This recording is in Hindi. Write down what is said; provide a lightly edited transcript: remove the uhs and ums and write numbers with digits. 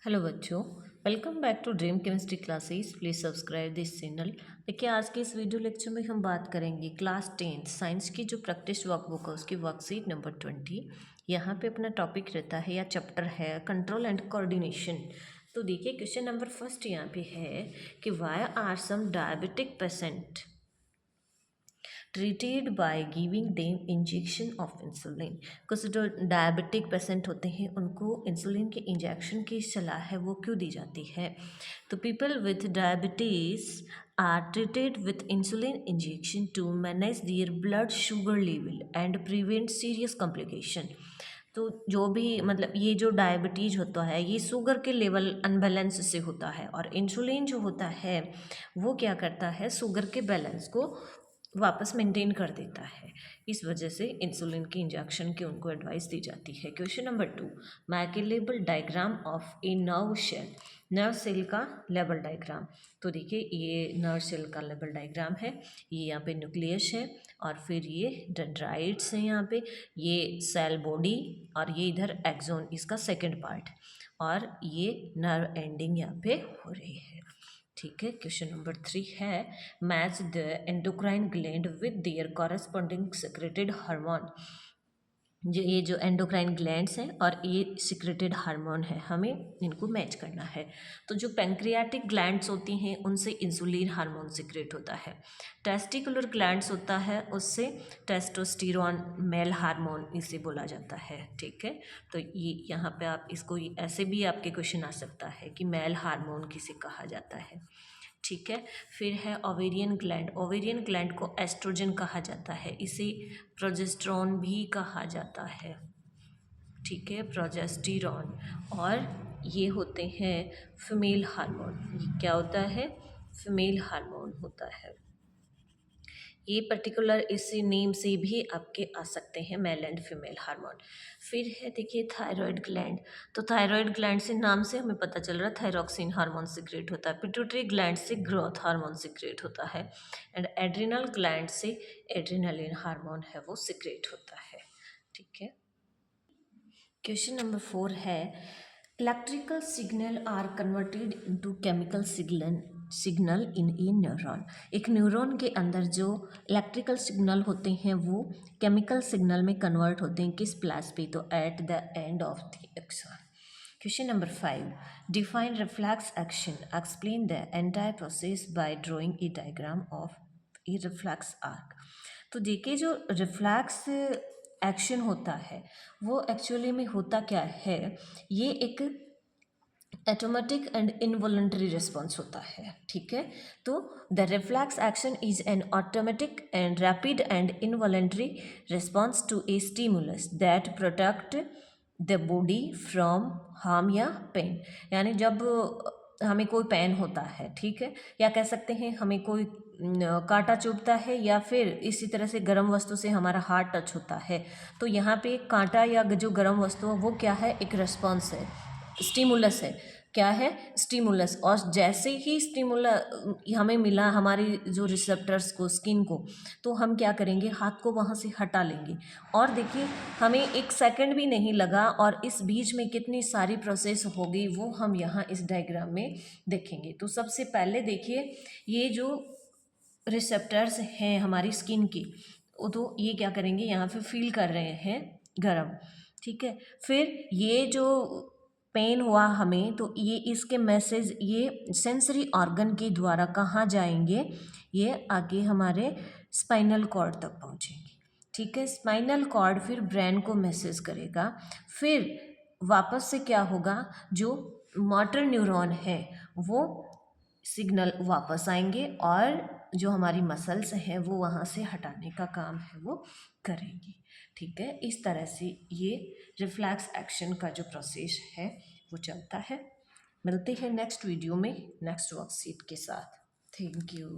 हेलो बच्चों, welcome back to dream chemistry classes. Please subscribe this channel. देखिए, आज के इस वीडियो लेक्चर में हम बात करेंगे क्लास 10 साइंस की जो प्रैक्टिस वर्कबुक है उसकी वर्कशीट नंबर 20। यहाँ पे अपना टॉपिक रहता है या चैप्टर है कंट्रोल एंड कोऑर्डिनेशन। तो देखिए, क्वेश्चन नंबर फर्स्ट यहाँ पे है कि why are some diabetic patient treated by giving them injection of insulin. कुछ जो डायबिटिक पेशेंट होते हैं उनको इंसुलिन के इंजेक्शन की सलाह है वो क्यों दी जाती है? तो people with diabetes are treated with insulin injection to manage their blood sugar level and prevent serious complication. तो जो भी मतलब ये जो डायबिटीज़ होता है ये शुगर के लेवल अनबैलेंस से होता है, और इंसुलिन जो होता है वो क्या करता है, शुगर के बैलेंस को वापस मेंटेन कर देता है। इस वजह से इंसुलिन की इंजेक्शन की उनको एडवाइस दी जाती है। Question number 2, make a label diagram of a nerve cell. Nerve cell का लेबल डायग्राम। तो देखिए, ये नर्व सेल का लेबल डायग्राम है। ये यहाँ पे न्यूक्लियस है और फिर ये डेंड्राइट्स हैं यहाँ पे, ये सेल बॉडी, और ये इधर एक्सोन इसका सेकेंड पार्ट, और ये नर्व एंडिंग यहाँ पे हो रही है। ठीक है। क्वेश्चन नंबर 3 है match the endocrine gland with their corresponding secreted hormone. ये जो एंडोक्राइन ग्लैंड्स हैं और ये सिक्रेटेड हार्मोन है, हमें इनको मैच करना है। तो जो पैंक्रियाटिक ग्लैंड्स होती हैं उनसे इंसुलिन हार्मोन सिक्रेट होता है। टेस्टिकुलर ग्लैंड्स होता है उससे टेस्टोस्टेरोन मेल हार्मोन इसे बोला जाता है। ठीक है। तो ये यहाँ पे आप इसको ऐसे भी आपके क्वेश्चन आ सकता है कि मेल हार्मोन किसे कहा जाता है। ठीक है। फिर है ओवेरियन ग्लैंड। ओवेरियन ग्लैंड को एस्ट्रोजन कहा जाता है, इसे प्रोजेस्टेरोन भी कहा जाता है। ठीक है, प्रोजेस्टेरोन। और ये होते हैं फीमेल हार्मोन। ये क्या होता है? फीमेल हार्मोन होता है। ये पर्टिकुलर इसी नेम से भी आपके आ सकते हैं, मेल एंड फीमेल हार्मोन। फिर है देखिए थायराइड ग्लैंड। तो थायराइड ग्लैंड से नाम से हमें पता चल रहा है थायरोक्सिन हार्मोन सिक्रेट होता है। पिट्यूटरी ग्लैंड से ग्रोथ हार्मोन सिक्रेट होता है, एंड एड्रिनल ग्लैंड से एड्रिनलिन हार्मोन है वो सिक्रेट होता है। ठीक है। क्वेश्चन नंबर 4 है electrical signal are converted into chemical signal in a neuron. एक न्यूरॉन के अंदर जो इलेक्ट्रिकल सिग्नल होते हैं वो केमिकल सिग्नल में कन्वर्ट होते हैं किस प्लेस पे? तो at the end of the action. Question number 5, define reflex action, explain the entire process by drawing A diagram of A reflex arc. तो देखिए, जो रिफ्लेक्स एक्शन होता है वो एक्चुअली में होता क्या है, ये एक ऑटोमेटिक एंड इनवॉलंटरी रिस्पॉन्स होता है। ठीक है। तो the reflex action is an automatic and rapid and involuntary response to a stimulus that protect the body from harm या पेन। यानी जब हमें कोई पेन होता है, ठीक है, या कह सकते हैं हमें कोई कांटा चुभता है, या फिर इसी तरह से गर्म वस्तु से हमारा हाथ टच होता है, तो यहाँ पे कांटा या जो गर्म वस्तु है वो क्या है? एक रिस्पॉन्स है, स्टिमुलस है। क्या है? स्टिमुलस। और जैसे ही स्टिमुलस हमें मिला हमारी जो रिसेप्टर्स को, स्किन को, तो हम क्या करेंगे? हाथ को वहाँ से हटा लेंगे। और देखिए, हमें 1 सेकंड भी नहीं लगा, और इस बीच में कितनी सारी प्रोसेस हो गई वो हम यहाँ इस डायग्राम में देखेंगे। तो सबसे पहले देखिए, ये जो रिसेप्टर्स हैं हमारी स्किन की, तो ये क्या करेंगे? यहाँ पे फील कर रहे हैं गरम। ठीक है। फिर ये जो पेन हुआ हमें, तो ये इसके मैसेज ये सेंसरी ऑर्गन के द्वारा कहाँ जाएंगे? ये आगे हमारे स्पाइनल कॉर्ड तक पहुँचेंगे। ठीक है। स्पाइनल कॉर्ड फिर ब्रेन को मैसेज करेगा। फिर वापस से क्या होगा? जो मोटर न्यूरॉन है वो सिग्नल वापस आएंगे, और जो हमारी मसल्स हैं वो वहाँ से हटाने का काम है वो करेंगी। ठीक है। इस तरह से ये रिफ्लेक्स एक्शन का जो प्रोसेस है वो चलता है। मिलते हैं नेक्स्ट वीडियो में नेक्स्ट वर्कशीट के साथ। Thank you.